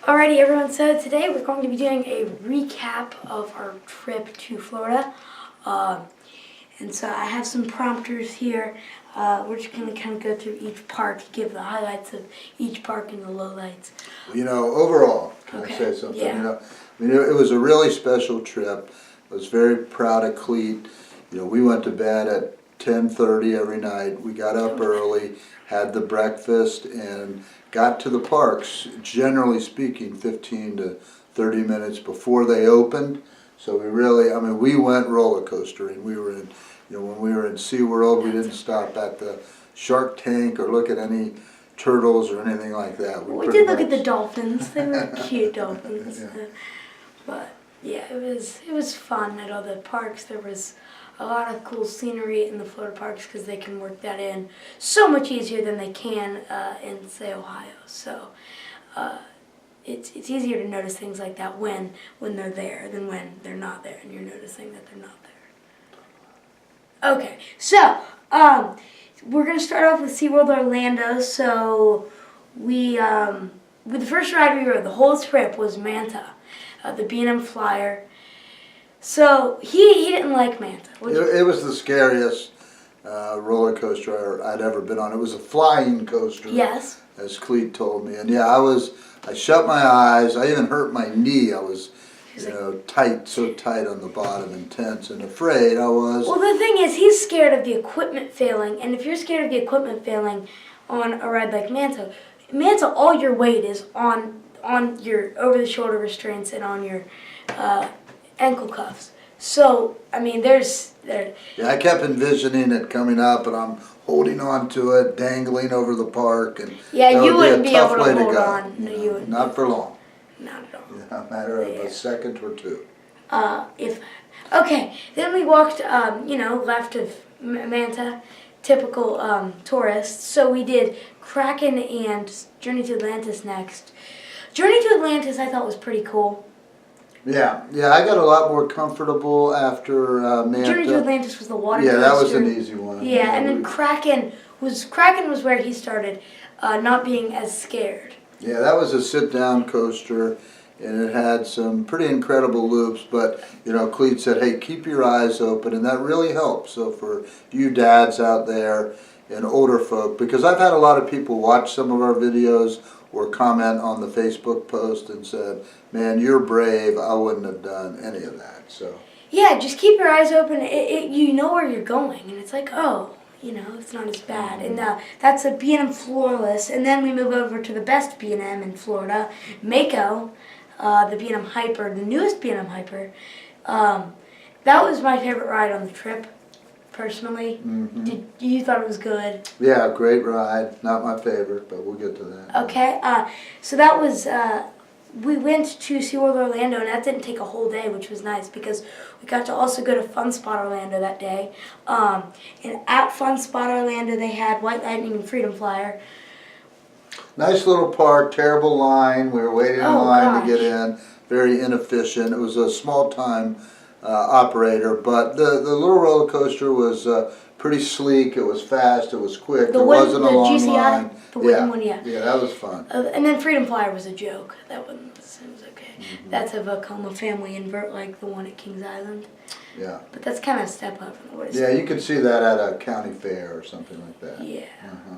Alrighty, everyone. So today we're going to be doing a recap of our trip to Florida. And so I have some prompters here. We're just going to kind of go through each park, give the highlights of each park and the lowlights. Overall, can I say something? Yeah. It was a really special trip. I was very proud of Cleet. We went to bed at 10:30 every night. We got up early, had the breakfast, and got to the parks, generally speaking, 15 to 30 minutes before they opened. So we went roller coastering. We were in, when we were in SeaWorld, we didn't stop at the shark tank or look at any turtles or anything like that. We did look at the dolphins. They were cute dolphins. Yeah. But yeah, it was fun at all the parks. There was a lot of cool scenery in the Florida parks because they can work that in so much easier than they can in, say, Ohio. So it's easier to notice things like that when they're there than when they're not there and you're noticing that they're not there. Okay, so we're going to start off with SeaWorld Orlando. So with the first ride we rode the whole trip was Manta, the B&M Flyer. So he didn't like Manta. It was the scariest roller coaster I'd ever been on. It was a flying coaster. Yes. As Cleet told me, and yeah, I shut my eyes. I even hurt my knee. I was, so tight on the bottom and tense and afraid. I was. Well, the thing is, he's scared of the equipment failing, and if you're scared of the equipment failing on a ride like Manta, all your weight is on your over-the-shoulder restraints and on your ankle cuffs. So, Yeah, I kept envisioning it coming up, and I'm holding on to it, dangling over the park, and yeah, you wouldn't be able to hold on. No, you wouldn't. Not for long. Not at all. Yeah, a matter of a second or two. Okay, then we walked, left of Manta, typical tourists. So we did Kraken and Journey to Atlantis next. Journey to Atlantis I thought was pretty cool. Yeah, I got a lot more comfortable after Manta. Journey to Atlantis was the water coaster. Yeah, that was an easy one. Yeah, and then Kraken was where he started not being as scared. Yeah, that was a sit-down coaster, and it had some pretty incredible loops, but, Cleet said, hey, keep your eyes open, and that really helps. So for you dads out there and older folk, because I've had a lot of people watch some of our videos or comment on the Facebook post and said, man, you're brave, I wouldn't have done any of that. So yeah, just keep your eyes open. You know where you're going, and it's like, oh, it's not as bad. And that's a B&M Floorless, and then we move over to the best B&M in Florida, Mako, the B&M Hyper, the newest B&M Hyper. That was my favorite ride on the trip, personally. Mm-hmm. You thought it was good? Yeah, great ride. Not my favorite, but we'll get to that. Okay, so that was, we went to SeaWorld Orlando, and that didn't take a whole day, which was nice because we got to also go to Fun Spot Orlando that day. And at Fun Spot Orlando, they had White Lightning and Freedom Flyer. Nice little park, terrible line. We were waiting in line to get in. Very inefficient. It was a small-time operator, but the little roller coaster was pretty sleek. It was fast. It was quick. There wasn't a long GCI, line. The wooden one, yeah. Yeah, that was fun. And then Freedom Flyer was a joke. That one was okay. Mm-hmm. That's a Vekoma family invert like the one at Kings Island. Yeah. But that's kind of a step up from what it's. Yeah, you could see that at a county fair or something like that. Yeah.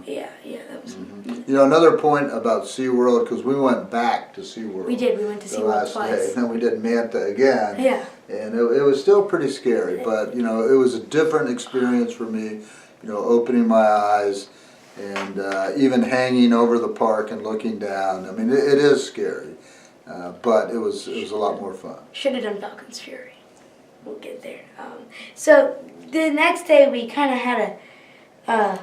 Yeah, that was. Mm-hmm. Another point about SeaWorld, because we went back to SeaWorld. We did. We went to SeaWorld twice. Day, and then we did Manta again. Yeah. And it was still pretty scary, but it was a different experience for me. Opening my eyes and even hanging over the park and looking down. It is scary, but it was a lot more fun. Should have done Falcon's Fury. We'll get there. So the next day we kind of had a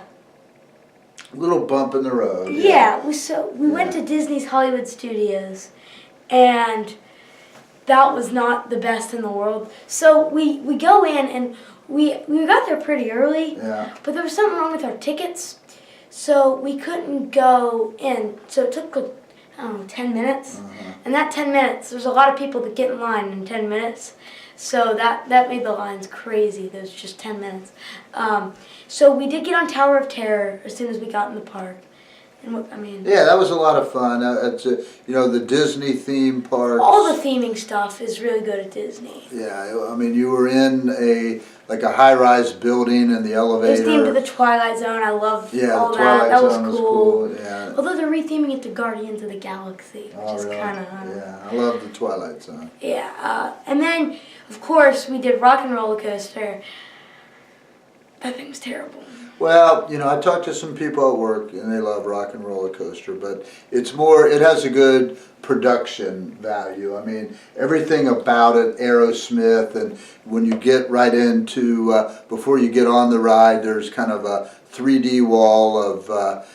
little bump in the road. Yeah. We went to Disney's Hollywood Studios, and that was not the best in the world. So we go in and we got there pretty early. Yeah. But there was something wrong with our tickets, so we couldn't go in. So it took 10 minutes, and that 10 minutes, there's a lot of people that get in line in 10 minutes. So that made the lines crazy. There was just 10 minutes. So we did get on Tower of Terror as soon as we got in the park. And what, I mean, Yeah, that was a lot of fun. The Disney theme parks. all the theming stuff is really good at Disney. Yeah, I mean, you were in a high-rise building in the It elevator. was themed to the Twilight Zone. I love Yeah, all the that. Twilight That was Zone cool. Yeah. Although they're retheming it to Guardians of the Galaxy, which Oh, is really? kind of Yeah, I love the Twilight Zone. Yeah, and then of course we did Rock and Roller Coaster. That thing was terrible. Well, I talked to some people at work, and they love Rock and Roller Coaster, but it has a good production value. I mean, everything about it, Aerosmith, and when you get right into, before you get on the ride, there's kind of a 3D wall of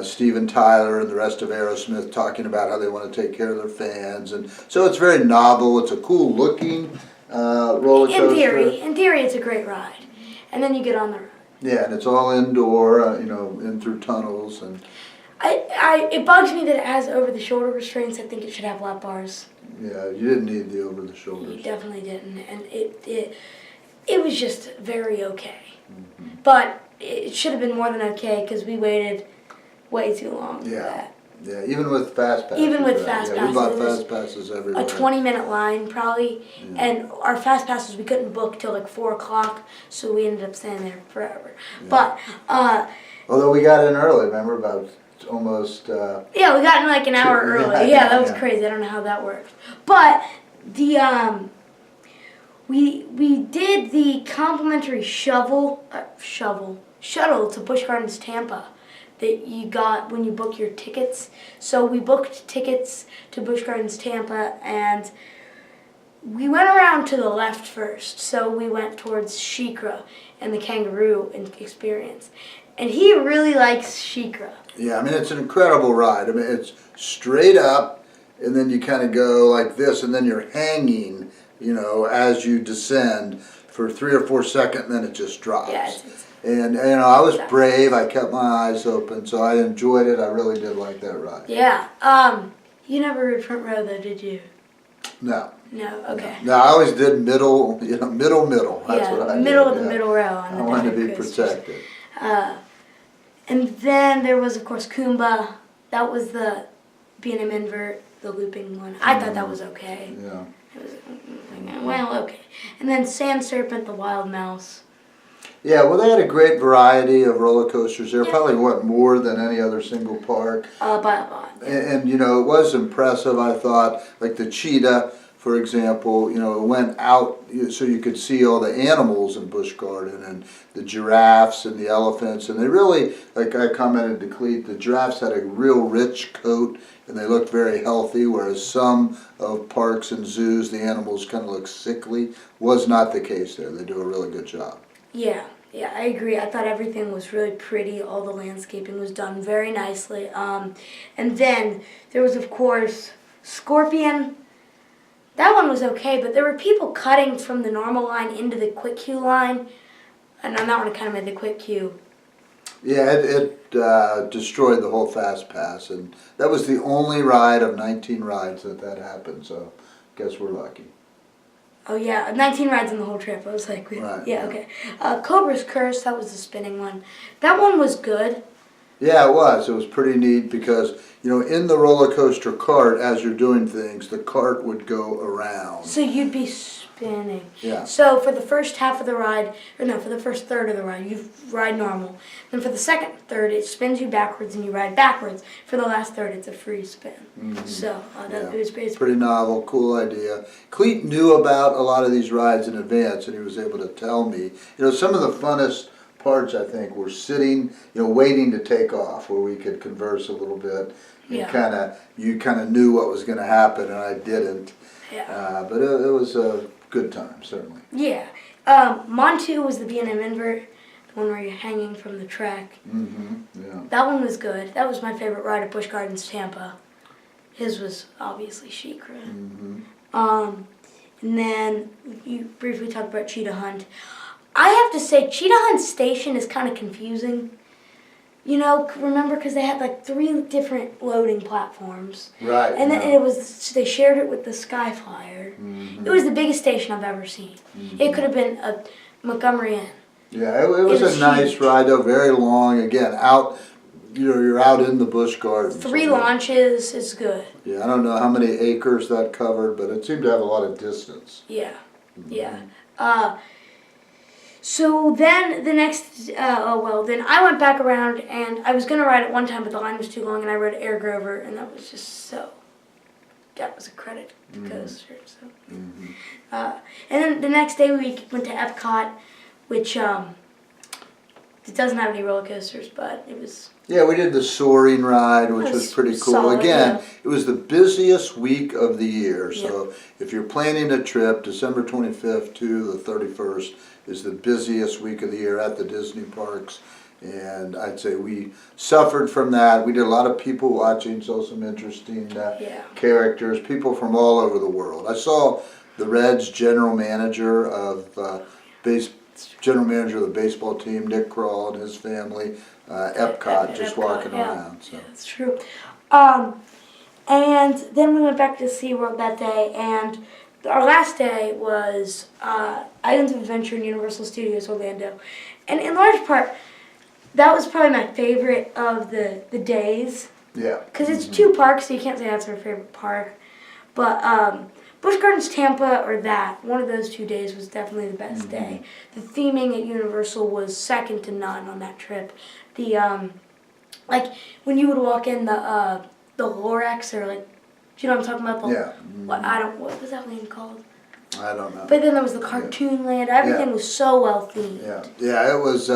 Steven Tyler and the rest of Aerosmith talking about how they want to take care of their fans, and so it's very novel. It's a cool looking roller coaster. In theory, it's a great ride, and then you get on the ride. Yeah, and it's all indoor, in through tunnels and. It bugs me that it has over-the-shoulder restraints. I think it should have lap bars. Yeah, you didn't need the over the shoulders. You definitely didn't, and it was just very okay. Mm-hmm. But it should have been more than okay because we waited way too long for that. Yeah, even with fast passes. Even with fast passes. We bought fast passes everywhere. A 20-minute line probably, and our fast passes we couldn't book till like 4 o'clock, so we ended up staying there forever. Yeah. But although we got in early, remember, about almost. Yeah, we got in like an hour early. Yeah, that was crazy. I don't know how that worked. But the we did the complimentary shuttle to Busch Gardens Tampa that you got when you book your tickets. So we booked tickets to Busch Gardens Tampa, and we went around to the left first. So we went towards SheiKra and the kangaroo experience. And he really likes SheiKra. Yeah, I mean, it's an incredible ride. I mean, it's straight up, and then you kind of go like this, and then you're hanging, as you descend for 3 or 4 seconds, and then it just drops. Yeah, and I was brave. I kept my eyes open, so I enjoyed it. I really did like that ride. Yeah. You never rode front row, though, did you? No. No, okay. No, I always did middle. Middle. That's what I did. Middle of the middle row. On I wanted to be protected. And then there was, of course, Kumba. That was the B&M invert, the looping one. I thought that was okay. Yeah. It was, well, okay. And then Sand Serpent, the Wild Mouse. Yeah, well, they had a great variety of roller coasters there. Yeah. Probably more than any other single park. By a lot. And it was impressive, I thought. Like the cheetah, for example, it went out so you could see all the animals in Busch Garden, and the giraffes and the elephants. And they really, like I commented to Cleet, the giraffes had a real rich coat, and they looked very healthy, whereas some of parks and zoos, the animals kind of look sickly. Was not the case there. They do a really good job. Yeah, I agree. I thought everything was really pretty. All the landscaping was done very nicely. And then there was, of course, Scorpion. That one was okay, but there were people cutting from the normal line into the quick queue line, and on that one it kind of made the quick queue. Yeah, it destroyed the whole Fast Pass, and that was the only ride of 19 rides that happened, so I guess we're lucky. Oh yeah, 19 rides in the whole trip. I was like, right, yeah, okay. Cobra's Curse, that was the spinning one. That one was good. Yeah, it was. It was pretty neat because, in the roller coaster cart, as you're doing things, the cart would go around. So you'd be spinning. Yeah. So for the first half of the ride, for the first third of the ride, you ride normal. Then for the second third, it spins you backwards and you ride backwards. For the last third, it's a free spin. Mm-hmm. So it was basically pretty novel, cool idea. Cleet knew about a lot of these rides in advance, and he was able to tell me. Some of the funnest parts, I think, were sitting, waiting to take off, where we could converse a little bit. Yeah. You kind of knew what was going to happen, and I didn't. Yeah. But it was a good time, certainly. Yeah. Montu was the B&M invert, the one where you're hanging from the track. Mm-hmm. Yeah. That one was good. That was my favorite ride at Busch Gardens Tampa. His was obviously SheiKra. Mm-hmm. And then you briefly talked about Cheetah Hunt. I have to say, Cheetah Hunt Station is kind of confusing. Remember, because they had like 3 different loading platforms. Right. And then they shared it with the Sky Flyer. Mm-hmm. It was the biggest station I've ever seen. Mm-hmm. It could have been a Montgomery Inn. Yeah, it was a nice ride, though, very long. Again, out you're out in the Busch Gardens. 3 launches is good. Yeah, I don't know how many acres that covered, but it seemed to have a lot of distance. Yeah, yeah. So then the next, then I went back around and I was going to ride it one time, but the line was too long and I rode Air Grover and that was just that was a credit coaster. So. And then the next day we went to Epcot, which it doesn't have any roller coasters, but it was... Yeah, we did the soaring ride, which was pretty cool. Solid, Again, yeah. It was the busiest week of the year. So if you're planning a trip, December 25th to the 31st is the busiest week of the year at the Disney parks. And I'd say we suffered from that. We did a lot of people watching, saw some interesting characters, people from all over the world. I saw the Reds general manager of the baseball team, Nick Kroll, and his family, Epcot, just walking around. So. Yeah, that's true. And then we went back to SeaWorld that day, and our last day was Islands of Adventure in Universal Studios Orlando. And in large part, that was probably my favorite of the days. Yeah. Because it's 2 parks, so you can't say that's our favorite park. But Busch Gardens, Tampa, or that, one of those 2 days was definitely the best day. The theming at Universal was second to none on that trip. The like when you would walk in the Lorax, or like, do you know what I'm talking about? What was that land called? I don't know. But then there was the cartoon land. Everything was so well themed. Yeah, it was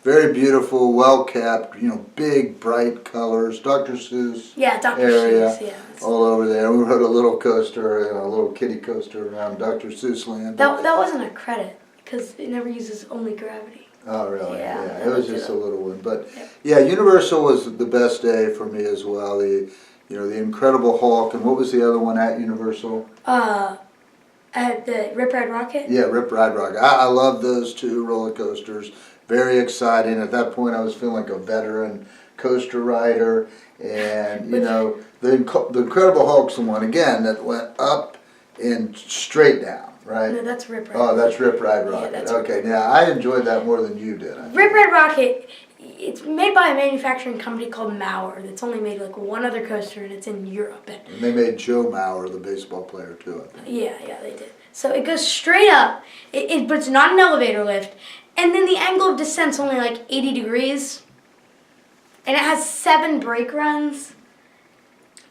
very beautiful, well kept. Big, bright colors. Dr. Seuss. Yeah, Dr. area, Seuss. Yeah. All over there. We rode a little coaster, a little kiddie coaster around Dr. Seuss land. That wasn't a credit because it never uses only gravity. Oh, really? Yeah, it was just a little one. But yeah, Universal was the best day for me as well. The Incredible Hulk, and what was the other one at Universal? At the Rip Ride Rocket? Yeah, Rip Ride Rocket. I love those 2 roller coasters. Very exciting. At that point, I was feeling like a veteran coaster rider. And, the Incredible Hulk's the one, again, that went up and straight down, right? No, that's Rip Ride. Oh, that's Rip Ride Rocket. Yeah, that's okay, now I enjoyed that more than you did. Rip Ride Rocket, it's made by a manufacturing company called Mauer that's only made like one other coaster, and it's in Europe. And they made Joe Mauer, the baseball player, too, I think. Yeah, they did. So it goes straight up, but it's not an elevator lift, and then the angle of descent's only like 80 degrees, and it has 7 brake runs.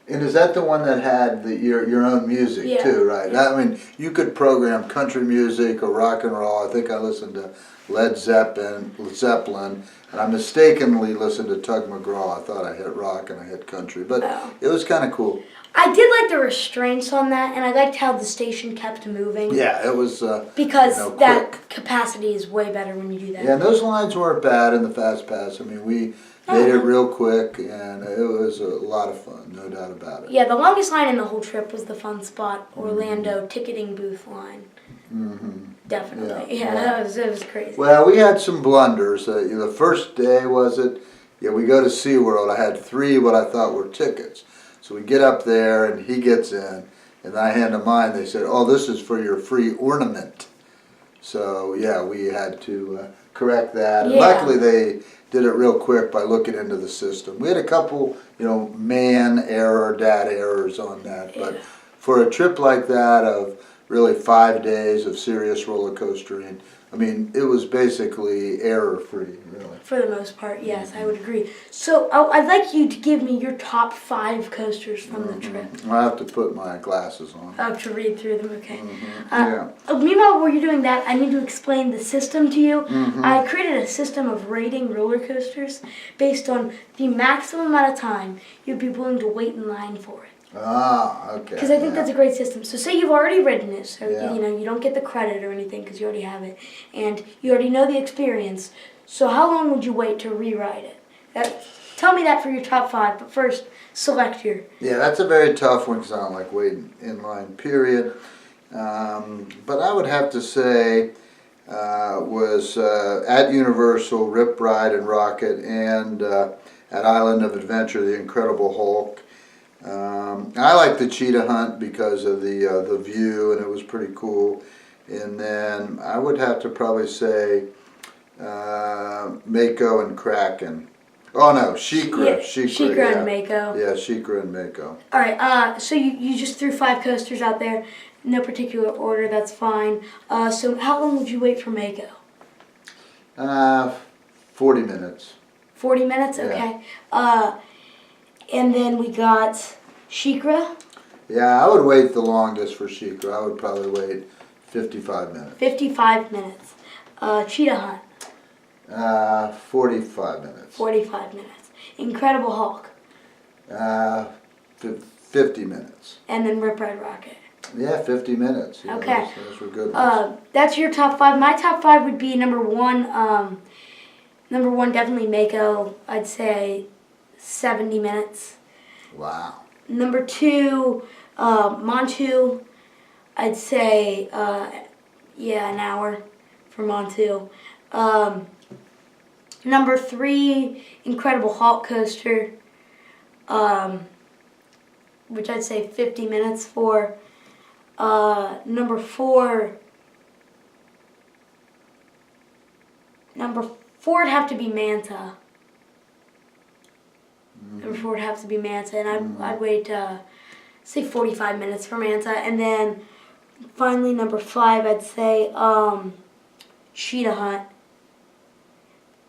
And is that the one that had your own music too, right? Yeah. I mean, you could program country music or rock and roll. I think I listened to Led Zeppelin, and I mistakenly listened to Tug McGraw. I thought I hit rock and I hit country, but it was kind of cool. I did like the restraints on that, and I liked how the station kept moving. Yeah, it was because that quick. Capacity is way better when you do that. Yeah, and those lines weren't bad in the Fast Pass. I mean, we made it real quick, and it was a lot of fun, no doubt about it. Yeah, the longest line in the whole trip was the Fun Spot Orlando ticketing booth line. Definitely. Yeah, it was crazy. Well, we had some blunders. The first day, we go to SeaWorld. I had 3 what I thought were tickets. So we get up there, and he gets in, and I hand him mine. They said, "Oh, this is for your free ornament." So, yeah, we had to correct that. And luckily, they did it real quick by looking into the system. We had a couple, man error, dad errors on that. But for a trip like that of really 5 days of serious roller coastering, I mean, it was basically error-free, really. For the most part, yes, I would agree. So I'd like you to give me your top 5 coasters from the trip. I have to put my glasses on. Oh, to read through them, okay. Meanwhile, while you're doing that, I need to explain the system to you. I created a system of rating roller coasters based on the maximum amount of time you'd be willing to wait in line for it. Ah, okay. Because I think that's a great system. So say you've already ridden it, so you don't get the credit or anything because you already have it, and you already know the experience. So how long would you wait to rewrite it? Tell me that for your top 5, but first select your. Yeah, that's a very tough one because I don't like waiting in line, period. But I would have to say was at Universal, Rip Ride and Rocket, and at Island of Adventure, the Incredible Hulk. I like the Cheetah Hunt because of the view, and it was pretty cool. And then I would have to probably say Mako and Kraken. Oh no, Shikra. Shikra Yeah. and Mako. Yeah, Shikra and Mako. All right. So you just threw 5 coasters out there, no particular order. That's fine. So how long would you wait for Mako? 40 minutes. 40 minutes. Yeah. Okay. And then we got Shikra. Yeah, I would wait the longest for Shikra. I would probably wait 55 minutes. 55 minutes. Cheetah Hunt. 45 minutes. 45 minutes. Incredible Hulk. 50 minutes. And then Rip Ride Rocket. Yeah, 50 minutes. Yeah, Okay. Those were good ones. That's your top 5. My top 5 would be number 1. Number 1 definitely Mako. I'd say 70 minutes. Wow. Number 2, Montu. I'd say an hour for Montu. Number 3, Incredible Hulk Coaster, which I'd say 50 minutes for. Number 4 would have to be Manta. Number 4 would have to be Manta, and I'd wait, say 45 minutes for Manta, and then finally number 5, I'd say Cheetah Hunt,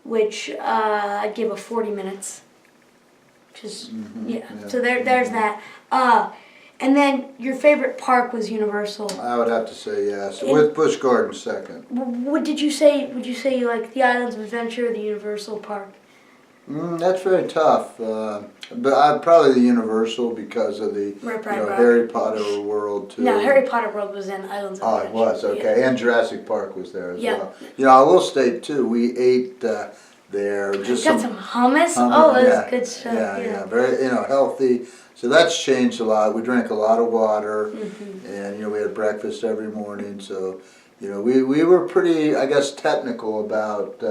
which I'd give a 40 minutes. Just yeah. So there's that. And then your favorite park was Universal. I would have to say yes, with Busch Gardens second. What did you say? Would you say you like the Islands of Adventure or the Universal Park? That's very tough, but I'd probably the Universal because of the Harry Potter world too. No, Harry Potter World was in Islands of Adventure. Oh, it was, okay, Yeah. and Jurassic Park was there as Yeah. well. You know, I will state too, we ate there. Just Got some hummus. Oh, that was good stuff. Yeah, very healthy. So that's changed a lot. We drank a lot of water, and we had breakfast every morning. So we were pretty, I guess, technical about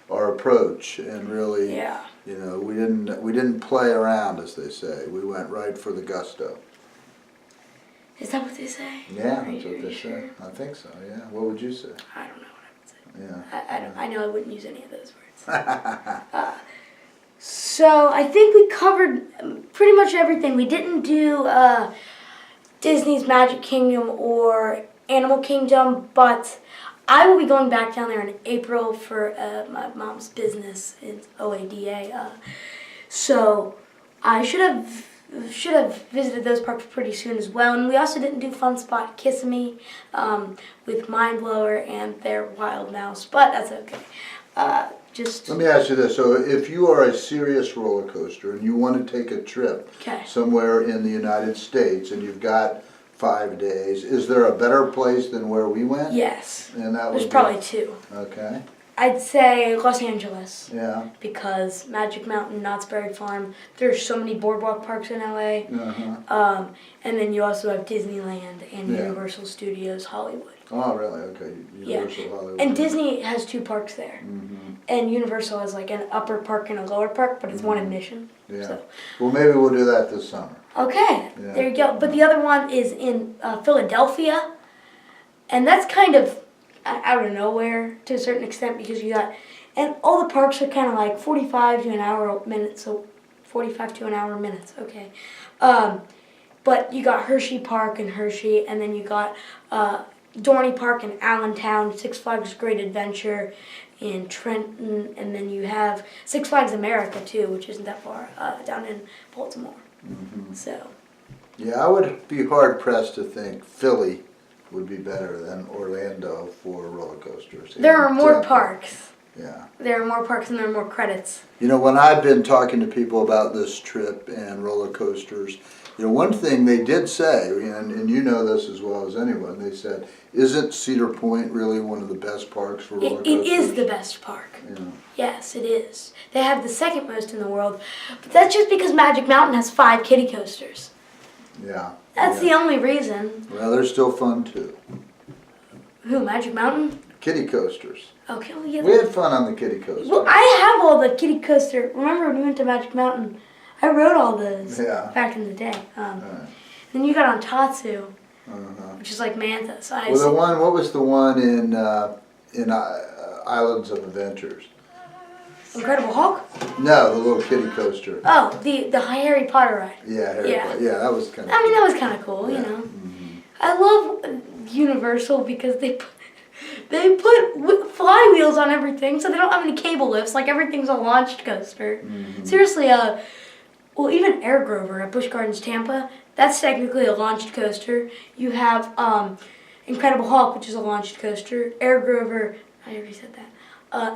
our approach, and really, we didn't play around, as they say. We went right for the gusto. Is that what they say? Yeah, that's what they say. I think so. Yeah. What would you say? I don't know what I would say. Yeah. I know I wouldn't use any of those words. So I think we covered pretty much everything. We didn't do Disney's Magic Kingdom or Animal Kingdom, but I will be going back down there in April for my mom's business in OADA. So I should have visited those parks pretty soon as well. And we also didn't do Fun Spot Kissimmee with Mind Blower and their Wild Mouse, but that's okay. Let me ask you this. So if you are a serious roller coaster and you want to take a trip somewhere in the United States and you've got 5 days, is there a better place than where we went? Yes. And that There's probably 2. Okay. I'd say Los Angeles. Yeah. Because Magic Mountain, Knott's Berry Farm, there's so many boardwalk parks in LA. And then you also have Disneyland and Universal Studios Hollywood. Oh, really? Okay. Universal Hollywood. And Disney has 2 parks there. And Universal has like an upper park and a lower park, but it's one admission. Yeah. So. Well, maybe we'll do that this summer. Okay. Yeah. There you go. But the other one is in Philadelphia. And that's kind of out of nowhere to a certain extent because you got, and all the parks are kind of like 45 to an hour minutes, so 45 to an hour minutes, okay. But you got Hershey Park in Hershey, and then you got Dorney Park in Allentown, Six Flags Great Adventure in Trenton, and then you have Six Flags America too, which isn't that far, down in Baltimore. So. Yeah, I would be hard pressed to think Philly would be better than Orlando for roller coasters. There are more parks. Yeah. There are more parks and there are more credits. When I've been talking to people about this trip and roller coasters, one thing they did say, and you know this as well as anyone, they said, isn't Cedar Point really one of the best parks for roller coasters? It is the best park. Yeah. Yes, it is. They have the second most in the world, but that's just because Magic Mountain has 5 kiddie coasters. Yeah. That's the only reason. Well, they're still fun too. Who, Magic Mountain? Kiddie coasters. Okay, well, yeah. We had fun on the kiddie coaster. Well, I have all the kiddie coaster. Remember when we went to Magic Mountain? I rode all those back in the day. Then you got on Tatsu, which is like Manta. So what was the one in Islands of Adventures? Incredible Hulk? No, the little kiddie coaster. Oh, the Harry Potter ride. Yeah, yeah, that was kind of. I mean, that was kind of cool, yeah. you know. Mm-hmm. I love Universal because they put flywheels on everything, so they don't have any cable lifts. Like everything's a launched coaster. Mm-hmm. Seriously, well, even Air Grover at Busch Gardens, Tampa, that's technically a launched coaster. You have Incredible Hulk, which is a launched coaster. Air Grover, I already said that.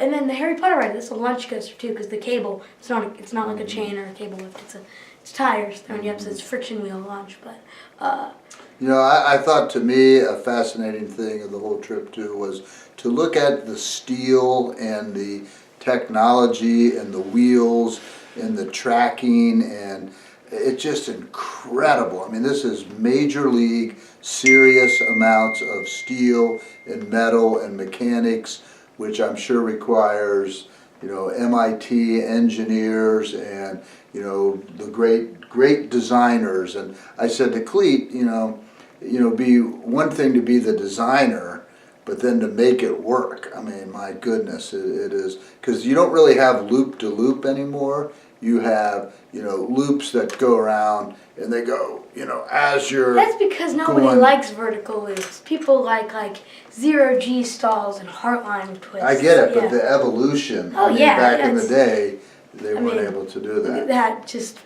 And then the Harry Potter ride, that's a launched coaster too, because the cable, it's not like a chain or a cable lift. It's tires throwing you up, so it's friction wheel launch. But you know, I thought to me a fascinating thing of the whole trip too was to look at the steel and the technology and the wheels and the tracking, and it's just incredible. I mean, this is major league, serious amounts of steel and metal and mechanics, which I'm sure requires, you know, MIT engineers and, you know, the great designers. And I said to Cleet, you know, be one thing to be the designer, but then to make it work. I mean, my goodness, it is, because you don't really have loop to loop anymore. You have, you know, loops that go around and they go, you know, as you're. that's because nobody likes vertical loops. People like zero G stalls and heartline twists. I get it, but the evolution. Oh, I mean, yeah, back in the day, they weren't mean, able to do that. That just.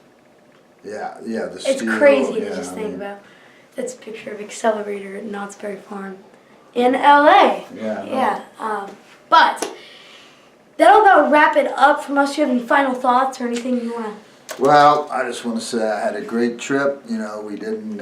Yeah, the It's steel, crazy to just think about. That's a picture of Accelerator at Knott's Berry Farm in LA. Yeah. Yeah. But that'll about wrap it up from us. Do you have any final thoughts or anything you want to? Well, I just want to say I had a great trip. You know, we didn't,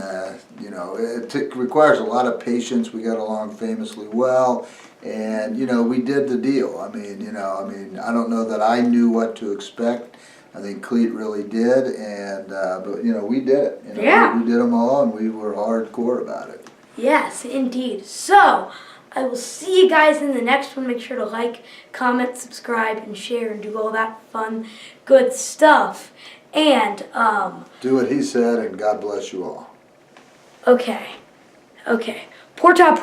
you know, it requires a lot of patience. We got along famously well. And, you know, we did the deal. I mean, I don't know that I knew what to expect. I think Cleet really did. And, but, you know, we did it. You know, yeah. We did them all, and we were hardcore about it. Yes, indeed. So, I will see you guys in the next one. Make sure to like, comment, subscribe, and share, and do all that fun, good stuff. And, do what he said, and God bless you all. Okay. Porto.